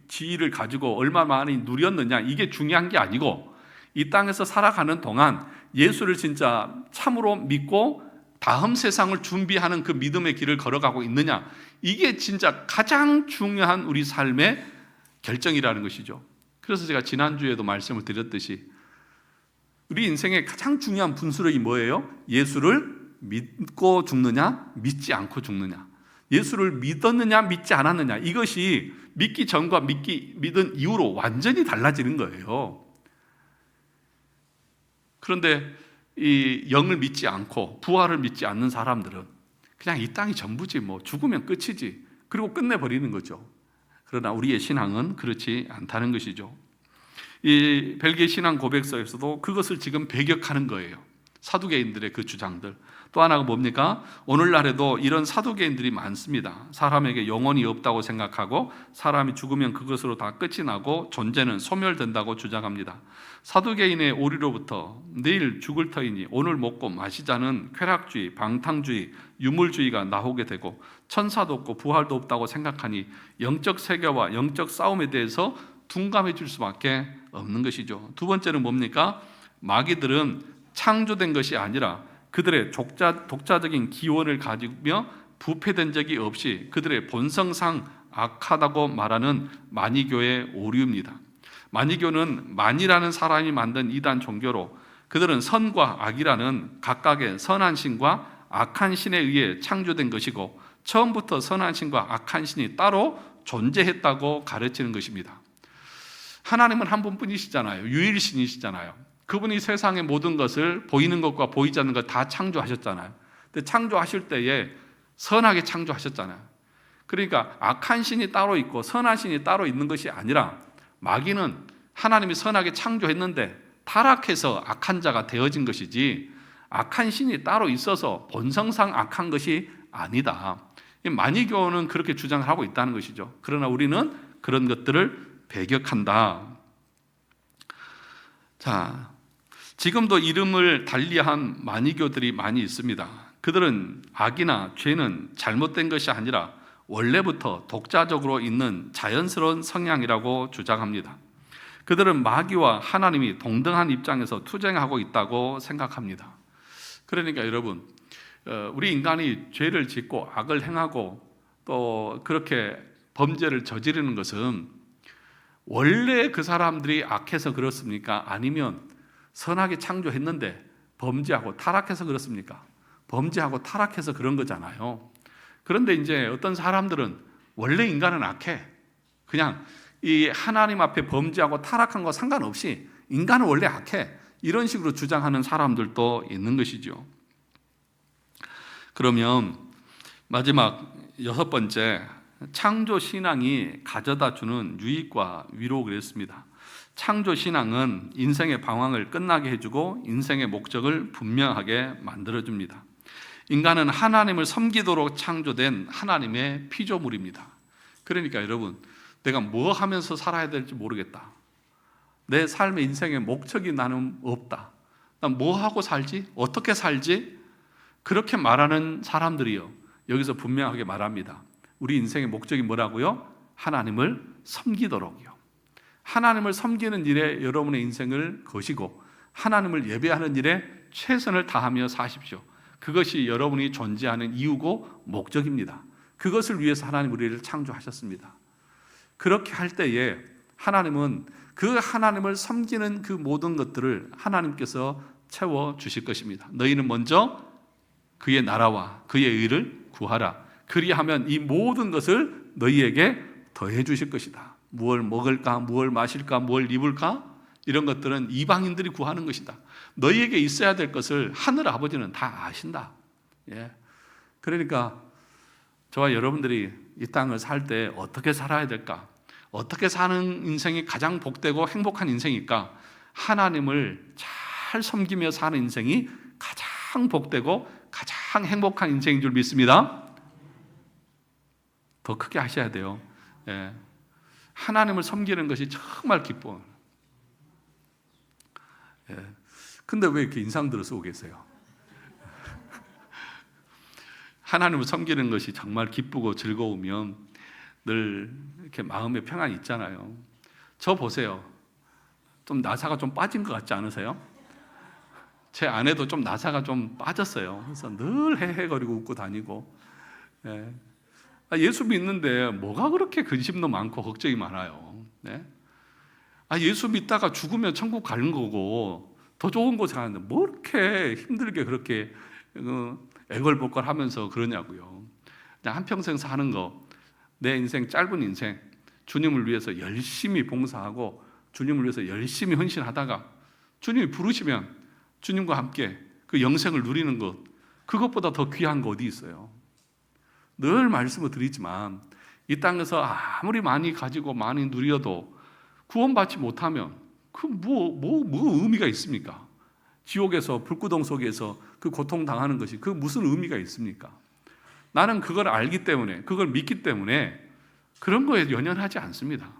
지위를 가지고 얼마나 많이 누렸느냐, 이게 중요한 게 아니고 이 땅에서 살아가는 동안 예수를 진짜 참으로 믿고 다음 세상을 준비하는 그 믿음의 길을 걸어가고 있느냐, 이게 진짜 가장 중요한 우리 삶의 결정이라는 것이죠. 그래서 제가 지난주에도 말씀을 드렸듯이 우리 인생의 가장 중요한 분수령이 뭐예요? 예수를 믿고 죽느냐, 믿지 않고 죽느냐. 예수를 믿었느냐, 믿지 않았느냐. 이것이 믿기 전과 믿은 이후로 완전히 달라지는 거예요. 그런데 이 영을 믿지 않고 부활을 믿지 않는 사람들은 그냥 이 땅이 전부지, 뭐 죽으면 끝이지, 그리고 끝내버리는 거죠. 그러나 우리의 신앙은 그렇지 않다는 것이죠. 이 벨기에 신앙 고백서에서도 그것을 지금 배격하는 거예요. 사두개인들의 그 주장들. 또 하나가 뭡니까? 오늘날에도 이런 사두개인들이 많습니다. 사람에게 영혼이 없다고 생각하고 사람이 죽으면 그것으로 다 끝이 나고 존재는 소멸된다고 주장합니다. 사두개인의 오리로부터 내일 죽을 터이니 오늘 먹고 마시자는 쾌락주의, 방탕주의, 유물주의가 나오게 되고 천사도 없고 부활도 없다고 생각하니 영적 세계와 영적 싸움에 대해서 둔감해질 수밖에 없는 것이죠. 두 번째는 뭡니까? 마귀들은 창조된 것이 아니라 그들의 독자적인 기원을 가지며 부패된 적이 없이 그들의 본성상 악하다고 말하는 만이교의 오류입니다. 만이교는 만이라는 사람이 만든 이단 종교로 그들은 선과 악이라는 각각의 선한 신과 악한 신에 의해 창조된 것이고 처음부터 선한 신과 악한 신이 따로 존재했다고 가르치는 것입니다. 하나님은 한 분뿐이시잖아요. 유일신이시잖아요. 그분이 세상의 모든 것을 보이는 것과 보이지 않는 것 다 창조하셨잖아요. 근데 창조하실 때에 선하게 창조하셨잖아요. 그러니까 악한 신이 따로 있고 선한 신이 따로 있는 것이 아니라 마귀는 하나님이 선하게 창조했는데 타락해서 악한 자가 되어진 것이지 악한 신이 따로 있어서 본성상 악한 것이 아니다. 만이교는 그렇게 주장을 하고 있다는 것이죠. 그러나 우리는 그런 것들을 배격한다. 자, 지금도 이름을 달리한 만이교들이 많이 있습니다. 그들은 악이나 죄는 잘못된 것이 아니라 원래부터 독자적으로 있는 자연스러운 성향이라고 주장합니다. 그들은 마귀와 하나님이 동등한 입장에서 투쟁하고 있다고 생각합니다. 그러니까 여러분, 우리 인간이 죄를 짓고 악을 행하고 또 그렇게 범죄를 저지르는 것은 원래 그 사람들이 악해서 그렇습니까? 아니면 선하게 창조했는데 범죄하고 타락해서 그렇습니까? 범죄하고 타락해서 그런 거잖아요. 그런데 이제 어떤 사람들은 원래 인간은 악해. 그냥 이 하나님 앞에 범죄하고 타락한 거 상관없이 인간은 원래 악해. 이런 식으로 주장하는 사람들도 있는 것이죠. 그러면 마지막 6번째, 창조 신앙이 가져다 주는 유익과 위로 그랬습니다. 창조 신앙은 인생의 방황을 끝나게 해주고 인생의 목적을 분명하게 만들어줍니다. 인간은 하나님을 섬기도록 창조된 하나님의 피조물입니다. 그러니까 여러분, 내가 뭐 하면서 살아야 될지 모르겠다. 내 삶의 인생의 목적이 나는 없다. 난 뭐 하고 살지? 어떻게 살지? 그렇게 말하는 사람들이요, 여기서 분명하게 말합니다. 우리 인생의 목적이 뭐라고요? 하나님을 섬기도록이요. 하나님을 섬기는 일에 여러분의 인생을 거시고 하나님을 예배하는 일에 최선을 다하며 사십시오. 그것이 여러분이 존재하는 이유고 목적입니다. 그것을 위해서 하나님 우리를 창조하셨습니다. 그렇게 할 때에 하나님은 그 하나님을 섬기는 그 모든 것들을 하나님께서 채워주실 것입니다. 너희는 먼저 그의 나라와 그의 의를 구하라. 그리하면 이 모든 것을 너희에게 더해 주실 것이다. 무엇을 먹을까, 무엇을 마실까, 무엇을 입을까? 이런 것들은 이방인들이 구하는 것이다. 너희에게 있어야 될 것을 하늘 아버지는 다 아신다. 예. 그러니까 저와 여러분들이 이 땅을 살 때 어떻게 살아야 될까? 어떻게 사는 인생이 가장 복되고 행복한 인생일까? 하나님을 잘 섬기며 사는 인생이 가장 복되고 가장 행복한 인생인 줄 믿습니다. 더 크게 하셔야 돼요. 예. 하나님을 섬기는 것이 정말 기뻐. 예. 근데 왜 이렇게 인상 들어서 계세요? 하나님을 섬기는 것이 정말 기쁘고 즐거우면 늘 이렇게 마음에 평안이 있잖아요. 저 보세요. 좀 나사가 좀 빠진 것 같지 않으세요? 제 아내도 좀 나사가 좀 빠졌어요. 그래서 늘 헤헤거리고 웃고 다니고. 예. 예수 믿는데 뭐가 그렇게 근심도 많고 걱정이 많아요. 네? 예수 믿다가 죽으면 천국 가는 거고 더 좋은 곳에 가는데 뭐 이렇게 힘들게 그렇게 애걸복걸 하면서 그러냐고요. 그냥 한평생 사는 거, 내 인생 짧은 인생 주님을 위해서 열심히 봉사하고 주님을 위해서 열심히 헌신하다가 주님이 부르시면 주님과 함께 그 영생을 누리는 것, 그것보다 더 귀한 거 어디 있어요? 늘 말씀을 드리지만 이 땅에서 아무리 많이 가지고 많이 누려도 구원받지 못하면 그 뭐 의미가 있습니까? 지옥에서 불구덩 속에서 그 고통당하는 것이 그 무슨 의미가 있습니까? 나는 그걸 알기 때문에, 그걸 믿기 때문에 그런 거에 연연하지 않습니다.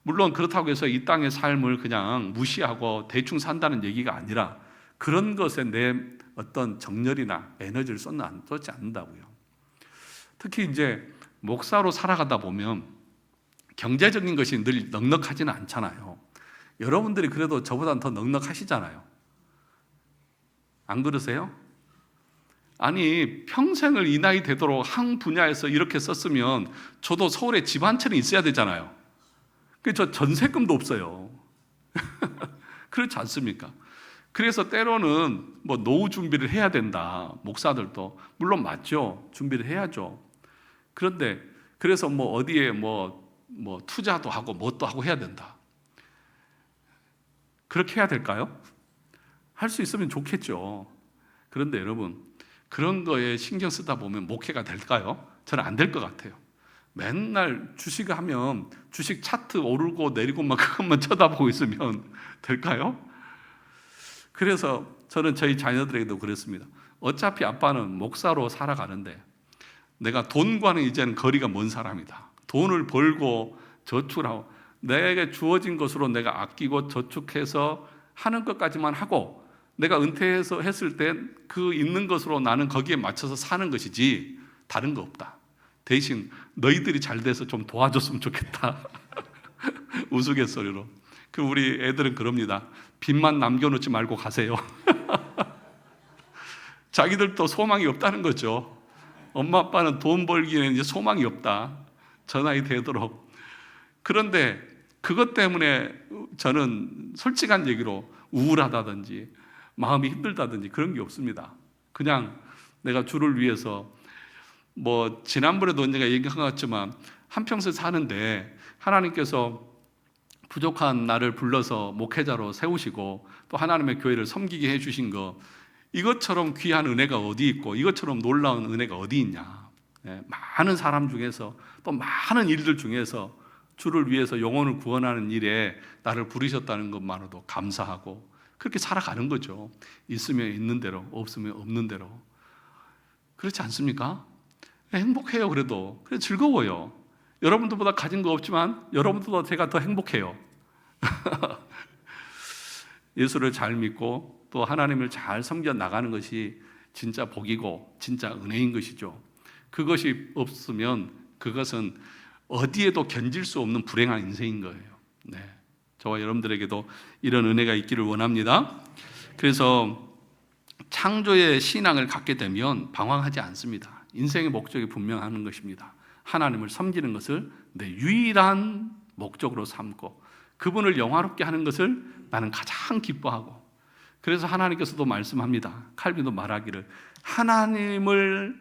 물론 그렇다고 해서 이 땅의 삶을 그냥 무시하고 대충 산다는 얘기가 아니라 그런 것에 내 어떤 정열이나 에너지를 쏟지 않는다고요. 특히 이제 목사로 살아가다 보면 경제적인 것이 늘 넉넉하지는 않잖아요. 여러분들이 그래도 저보다는 더 넉넉하시잖아요. 안 그러세요? 아니, 평생을 이 나이 되도록 한 분야에서 이렇게 썼으면 저도 서울에 집 한 채는 있어야 되잖아요. 저 전세금도 없어요. 그렇지 않습니까? 그래서 때로는 뭐 노후 준비를 해야 된다. 목사들도 물론 맞죠. 준비를 해야죠. 그런데 그래서 뭐 어디에 뭐 투자도 하고 뭣도 하고 해야 된다. 그렇게 해야 될까요? 할 수 있으면 좋겠죠. 그런데 여러분, 그런 거에 신경 쓰다 보면 목회가 될까요? 저는 안 될 것 같아요. 맨날 주식 하면 주식 차트 오르고 내리고 막 그것만 쳐다보고 있으면 될까요? 그래서 저는 저희 자녀들에게도 그랬습니다. 어차피 아빠는 목사로 살아가는데 내가 돈과는 이제는 거리가 먼 사람이다. 돈을 벌고 저축을 하고 내게 주어진 것으로 내가 아끼고 저축해서 하는 것까지만 하고 내가 은퇴해서 했을 때 그 있는 것으로 나는 거기에 맞춰서 사는 것이지 다른 거 없다. 대신 너희들이 잘 돼서 좀 도와줬으면 좋겠다. 우스갯소리로. 그 우리 애들은 그럽니다. 빚만 남겨놓지 말고 가세요. 자기들도 소망이 없다는 거죠. 엄마 아빠는 돈 벌기에는 이제 소망이 없다. 저 나이 되도록. 그런데 그것 때문에 저는 솔직한 얘기로 우울하다든지 마음이 힘들다든지 그런 게 없습니다. 그냥 내가 주를 위해서 뭐 지난번에도 언젠가 얘기한 것 같지만 한평생 사는데 하나님께서 부족한 나를 불러서 목회자로 세우시고 또 하나님의 교회를 섬기게 해주신 거, 이것처럼 귀한 은혜가 어디 있고 이것처럼 놀라운 은혜가 어디 있냐. 많은 사람 중에서 또 많은 일들 중에서 주를 위해서 영혼을 구원하는 일에 나를 부르셨다는 것만으로도 감사하고 그렇게 살아가는 거죠. 있으면 있는 대로, 없으면 없는 대로. 그렇지 않습니까? 행복해요. 그래도 그래 즐거워요. 여러분들보다 가진 거 없지만 여러분들보다 제가 더 행복해요. 예수를 잘 믿고 또 하나님을 잘 섬겨 나가는 것이 진짜 복이고 진짜 은혜인 것이죠. 그것이 없으면 그것은 어디에도 견질 수 없는 불행한 인생인 거예요. 네. 저와 여러분들에게도 이런 은혜가 있기를 원합니다. 그래서 창조의 신앙을 갖게 되면 방황하지 않습니다. 인생의 목적이 분명한 것입니다. 하나님을 섬기는 것을 내 유일한 목적으로 삼고 그분을 영화롭게 하는 것을 나는 가장 기뻐하고, 그래서 하나님께서도 말씀합니다. 칼빈도 말하기를 하나님을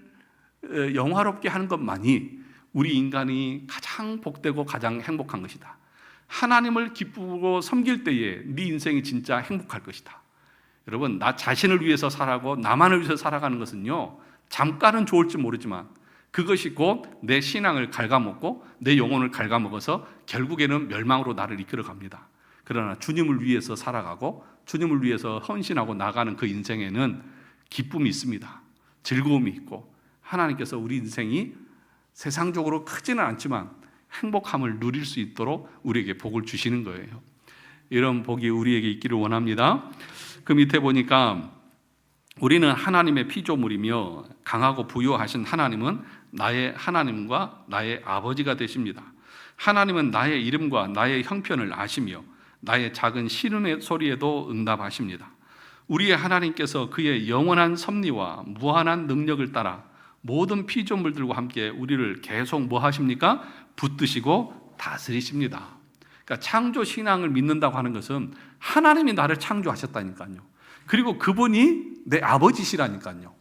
영화롭게 하는 것만이 우리 인간이 가장 복되고 가장 행복한 것이다. 하나님을 기쁘고 섬길 때에 네 인생이 진짜 행복할 것이다. 여러분, 나 자신을 위해서 살아가고 나만을 위해서 살아가는 것은요, 잠깐은 좋을지 모르지만 그것이 곧 내 신앙을 갉아먹고 내 영혼을 갉아먹어서 결국에는 멸망으로 나를 이끌어 갑니다. 그러나 주님을 위해서 살아가고 주님을 위해서 헌신하고 나가는 그 인생에는 기쁨이 있습니다. 즐거움이 있고 하나님께서 우리 인생이 세상적으로 크지는 않지만 행복함을 누릴 수 있도록 우리에게 복을 주시는 거예요. 이런 복이 우리에게 있기를 원합니다. 그 밑에 보니까 우리는 하나님의 피조물이며 강하고 부유하신 하나님은 나의 하나님과 나의 아버지가 되십니다. 하나님은 나의 이름과 나의 형편을 아시며 나의 작은 신음의 소리에도 응답하십니다. 우리의 하나님께서 그의 영원한 섭리와 무한한 능력을 따라 모든 피조물들과 함께 우리를 계속 뭐 하십니까? 붙드시고 다스리십니다. 그러니까 창조 신앙을 믿는다고 하는 것은 하나님이 나를 창조하셨다니까요. 그리고 그분이 내 아버지시라니까요.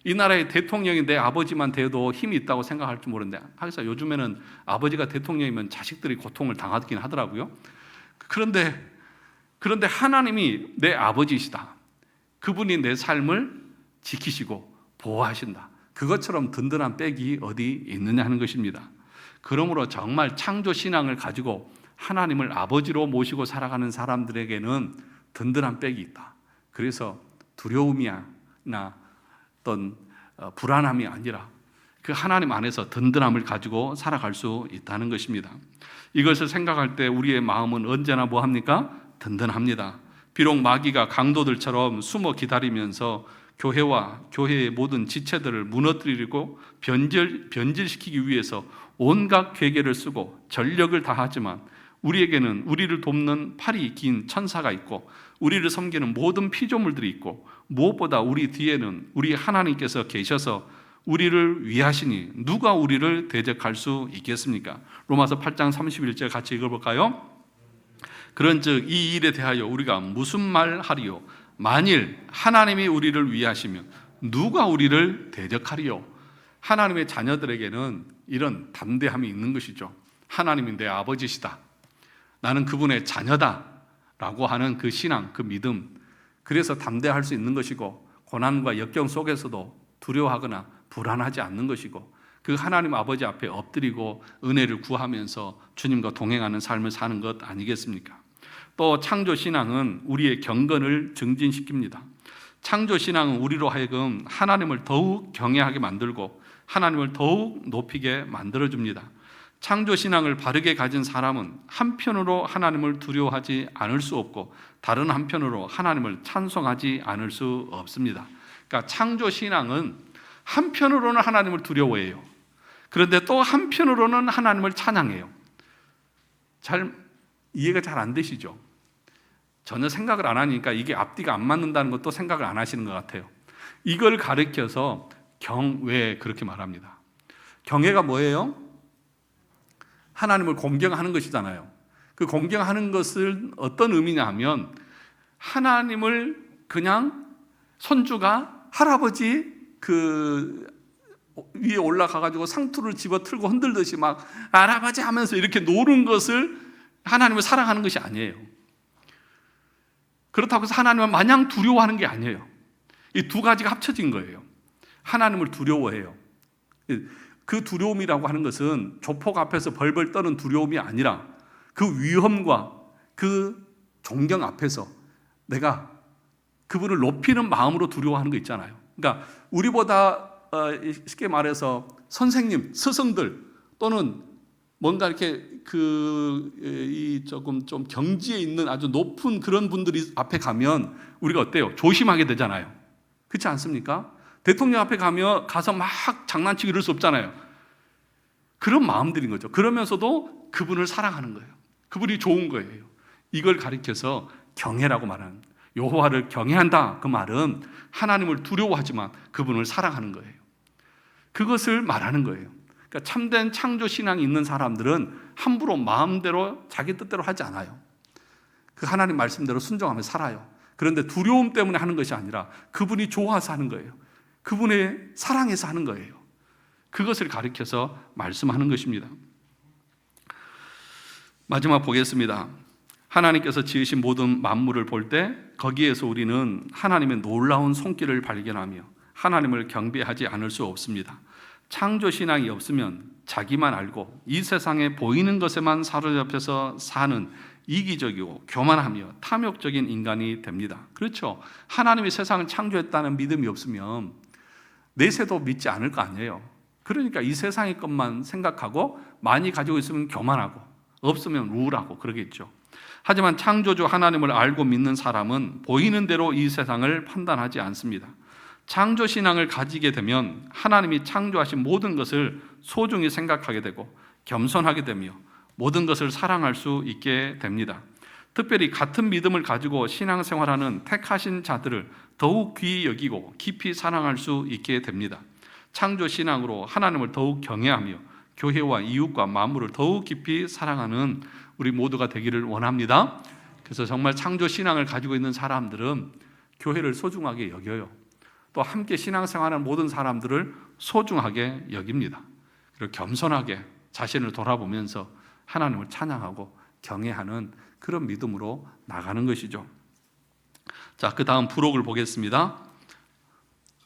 이 나라의 대통령이 내 아버지만 돼도 힘이 있다고 생각할지 모르는데, 하기사 요즘에는 아버지가 대통령이면 자식들이 고통을 당하긴 하더라고요. 그런데 하나님이 내 아버지시다. 그분이 내 삶을 지키시고 보호하신다. 그것처럼 든든한 백이 어디 있느냐 하는 것입니다. 그러므로 정말 창조 신앙을 가지고 하나님을 아버지로 모시고 살아가는 사람들에게는 든든한 백이 있다. 그래서 두려움이나 어떤 불안함이 아니라 그 하나님 안에서 든든함을 가지고 살아갈 수 있다는 것입니다. 이것을 생각할 때 우리의 마음은 언제나 뭐합니까? 든든합니다. 비록 마귀가 강도들처럼 숨어 기다리면서 교회와 교회의 모든 지체들을 무너뜨리고 변질시키기 위해서 온갖 괴계를 쓰고 전력을 다하지만 우리에게는 우리를 돕는 팔이 긴 천사가 있고 우리를 섬기는 모든 피조물들이 있고 무엇보다 우리 뒤에는 우리 하나님께서 계셔서 우리를 위하시니 누가 우리를 대적할 수 있겠습니까? 로마서 8장 31절 같이 읽어볼까요? 그런즉 이 일에 대하여 우리가 무슨 말 하리요? 만일 하나님이 우리를 위하시면 누가 우리를 대적하리요? 하나님의 자녀들에게는 이런 담대함이 있는 것이죠. 하나님이 내 아버지시다. 나는 그분의 자녀다. 라고 하는 그 신앙, 그 믿음. 그래서 담대할 수 있는 것이고 고난과 역경 속에서도 두려워하거나 불안하지 않는 것이고 그 하나님 아버지 앞에 엎드리고 은혜를 구하면서 주님과 동행하는 삶을 사는 것 아니겠습니까? 또 창조신앙은 우리의 경건을 증진시킵니다. 창조신앙은 우리로 하여금 하나님을 더욱 경외하게 만들고 하나님을 더욱 높이게 만들어줍니다. 창조신앙을 바르게 가진 사람은 한편으로 하나님을 두려워하지 않을 수 없고 다른 한편으로 하나님을 찬송하지 않을 수 없습니다. 그러니까 창조신앙은 한편으로는 하나님을 두려워해요. 그런데 또 한편으로는 하나님을 찬양해요. 이해가 잘 안 되시죠? 전혀 생각을 안 하니까 이게 앞뒤가 안 맞는다는 것도 생각을 안 하시는 것 같아요. 이걸 가르쳐서 경외 그렇게 말합니다. 경외가 뭐예요? 하나님을 공경하는 것이잖아요. 그 공경하는 것은 어떤 의미냐 하면 하나님을 그냥 손주가 할아버지 그 위에 올라가가지고 상투를 집어 틀고 흔들듯이 막 할아버지 하면서 이렇게 노는 것을 하나님을 사랑하는 것이 아니에요. 그렇다고 해서 하나님을 마냥 두려워하는 게 아니에요. 이 두 가지가 합쳐진 거예요. 하나님을 두려워해요. 그 두려움이라고 하는 것은 조폭 앞에서 벌벌 떠는 두려움이 아니라 그 위험과 그 존경 앞에서 내가 그분을 높이는 마음으로 두려워하는 거 있잖아요. 그러니까 우리보다 쉽게 말해서 선생님, 스승들 또는 뭔가 이렇게 조금 좀 경지에 있는 아주 높은 그런 분들이 앞에 가면 우리가 어때요? 조심하게 되잖아요. 그렇지 않습니까? 대통령 앞에 가서 막 장난치고 이럴 수 없잖아요. 그런 마음들인 거죠. 그러면서도 그분을 사랑하는 거예요. 그분이 좋은 거예요. 이걸 가리켜서 경외라고 말하는, 여호와를 경외한다. 그 말은 하나님을 두려워하지만 그분을 사랑하는 거예요. 그것을 말하는 거예요. 그러니까 참된 창조 신앙이 있는 사람들은 함부로 마음대로 자기 뜻대로 하지 않아요. 그 하나님 말씀대로 순종하며 살아요. 그런데 두려움 때문에 하는 것이 아니라 그분이 좋아서 하는 거예요. 그분의 사랑에서 하는 거예요. 그것을 가리켜서 말씀하는 것입니다. 마지막 보겠습니다. 하나님께서 지으신 모든 만물을 볼 때 거기에서 우리는 하나님의 놀라운 손길을 발견하며 하나님을 경배하지 않을 수 없습니다. 창조신앙이 없으면 자기만 알고 이 세상에 보이는 것에만 사로잡혀서 사는 이기적이고 교만하며 탐욕적인 인간이 됩니다. 그렇죠? 하나님이 세상을 창조했다는 믿음이 없으면 내세도 믿지 않을 거 아니에요. 그러니까 이 세상의 것만 생각하고 많이 가지고 있으면 교만하고 없으면 우울하고 그러겠죠. 하지만 창조주 하나님을 알고 믿는 사람은 보이는 대로 이 세상을 판단하지 않습니다. 창조신앙을 가지게 되면 하나님이 창조하신 모든 것을 소중히 생각하게 되고 겸손하게 되며 모든 것을 사랑할 수 있게 됩니다. 특별히 같은 믿음을 가지고 신앙생활하는 택하신 자들을 더욱 귀히 여기고 깊이 사랑할 수 있게 됩니다. 창조신앙으로 하나님을 더욱 경외하며 교회와 이웃과 만물을 더욱 깊이 사랑하는 우리 모두가 되기를 원합니다. 그래서 정말 창조신앙을 가지고 있는 사람들은 교회를 소중하게 여겨요. 또 함께 신앙생활하는 모든 사람들을 소중하게 여깁니다. 그리고 겸손하게 자신을 돌아보면서 하나님을 찬양하고 경외하는 그런 믿음으로 나가는 것이죠. 자, 그 다음 부록을 보겠습니다.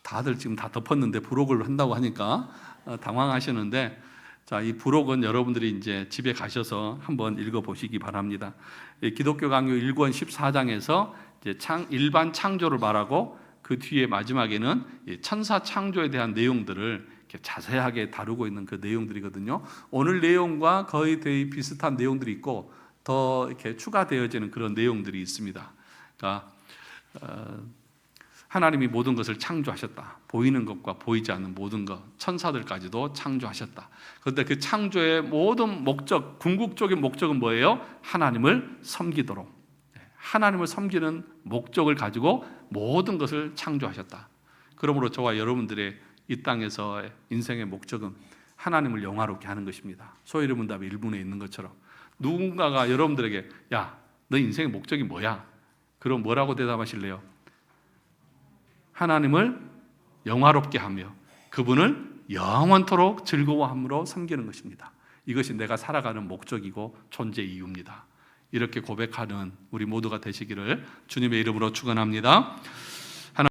다들 지금 다 덮었는데 부록을 한다고 하니까 당황하시는데, 자, 이 부록은 여러분들이 이제 집에 가셔서 한번 읽어보시기 바랍니다. 기독교 강요 1권 14장에서 이제 일반 창조를 말하고, 그 뒤에 마지막에는 천사 창조에 대한 내용들을 이렇게 자세하게 다루고 있는 그 내용들이거든요. 오늘 내용과 거의 비슷한 내용들이 있고 더 이렇게 추가되어지는 그런 내용들이 있습니다. 그러니까 하나님이 모든 것을 창조하셨다. 보이는 것과 보이지 않는 모든 것, 천사들까지도 창조하셨다. 그런데 그 창조의 모든 목적, 궁극적인 목적은 뭐예요? 하나님을 섬기도록, 하나님을 섬기는 목적을 가지고 모든 것을 창조하셨다. 그러므로 저와 여러분들의 이 땅에서의 인생의 목적은 하나님을 영화롭게 하는 것입니다. 소위 문답 1분에 있는 것처럼 누군가가 여러분들에게 야, 너 인생의 목적이 뭐야? 그럼 뭐라고 대답하실래요? 하나님을 영화롭게 하며 그분을 영원토록 즐거워함으로 섬기는 것입니다. 이것이 내가 살아가는 목적이고 존재 이유입니다. 이렇게 고백하는 우리 모두가 되시기를 주님의 이름으로 축원합니다.